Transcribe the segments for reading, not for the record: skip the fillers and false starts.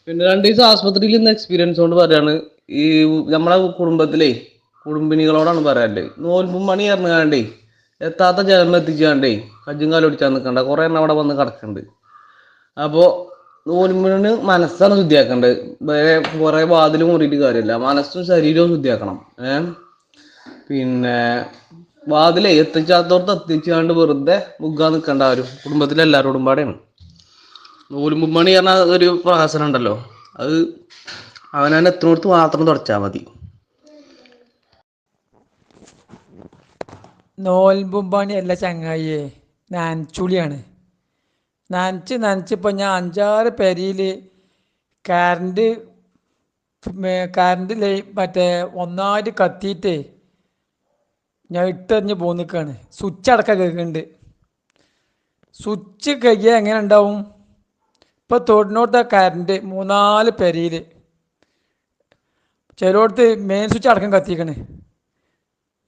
പിന്നെ 2 ദിവസം ആസ്പത്രിയിൽ നിന്ന് എക്സ്പീരിയൻസ് കൊണ്ട് പറയാണ്. ഈ നമ്മളെ കുടുംബത്തിലെ കുടുംബിനികളോടാണ് പറയാല്ലേ, നോൽമ്പും പണി ഇറങ്ങാണ്ടേ എത്താത്ത ജനം എത്തിച്ചാണ്ടേ കജ്ജും കാലും ഒടിച്ചാൽ നിൽക്കണ്ട. കുറെ എണ്ണം അവിടെ വന്ന് കിടക്കുന്നുണ്ട്. അപ്പോ നോൽമ്പിന് മനസ്സാണ് ശുദ്ധിയാക്കേണ്ടത്. കുറെ വാതിൽ മുറിയിട്ട് കാര്യമില്ല, മനസ്സും ശരീരവും ശുദ്ധിയാക്കണം. പിന്നെ വാതിലെ എത്തിച്ചാത്തോടത്ത് എത്തിച്ചാണ്ട് വെറുതെ മുഗ്ഗാൻ നിൽക്കേണ്ട ആരും കുടുംബത്തിലെല്ലാവരോടും പാടെയാണ്. നൂലുമ്പും പണി പറഞ്ഞാൽ ഒരു പ്രഹസനം ഉണ്ടല്ലോ, അത് അവനവൻ എത്തുന്നിടത്ത് മാത്രം തുടച്ചാൽ മതി. നോൽമ്പും പണിയല്ല ചങ്ങായിയെ, നനച്ചുളിയാണ്. നനച്ചിപ്പോൾ ഞാൻ 5-6 പെരിയിൽ കറണ്ട് മറ്റേ ഒന്നായിട്ട് കത്തിയിട്ടേ ഞാൻ ഇട്ടെറിഞ്ഞ് പോന്നിക്കാണ്. സ്വിച്ച് അടക്കം കേൾക്കുന്നുണ്ട്. സ്വിച്ച് കഴിയാൻ എങ്ങനെ ഉണ്ടാവും? ഇപ്പോൾ തൊടിനോടത്തെ കറണ്ട് 3-4 പെരിയിൽ ചിലയിടത്ത് മെയിൻ സ്വിച്ച് അടക്കം കത്തിക്കണ്.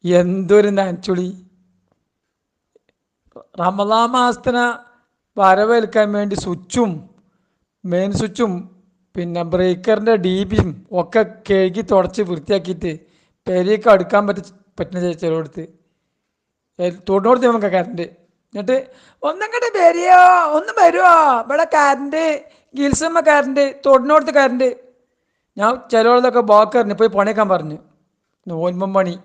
എന്തൊരു നനച്ചുളി! റമദാൻ മാസത്തിനെ വരവേൽക്കാൻ വേണ്ടി സ്വിച്ചും മെയിൻ സ്വിച്ചും പിന്നെ ബ്രേക്കറിൻ്റെ DBയും ഒക്കെ കഴുകി തുടച്ച് വൃത്തിയാക്കിയിട്ട് പെരിയൊക്കെ അടുക്കാൻ പറ്റുന്ന ചിലയിടത്ത് തൊടിനോടത്ത് നമുക്ക് കറണ്ട്. എന്നിട്ട് ഒന്നങ്ങോട്ട് വരിയോ, ഒന്ന് വരുമോ, ഇവിടെ കറണ്ട്, ഗിൽസമ്മ കറണ്ട്, തൊടിനോടത്ത് കറണ്ട്. ഞാൻ ചിലയിടത്തൊക്കെ ബാക്കറിന് പോയി പണിയേക്കാൻ പറഞ്ഞു. നോൽമ്പം പണി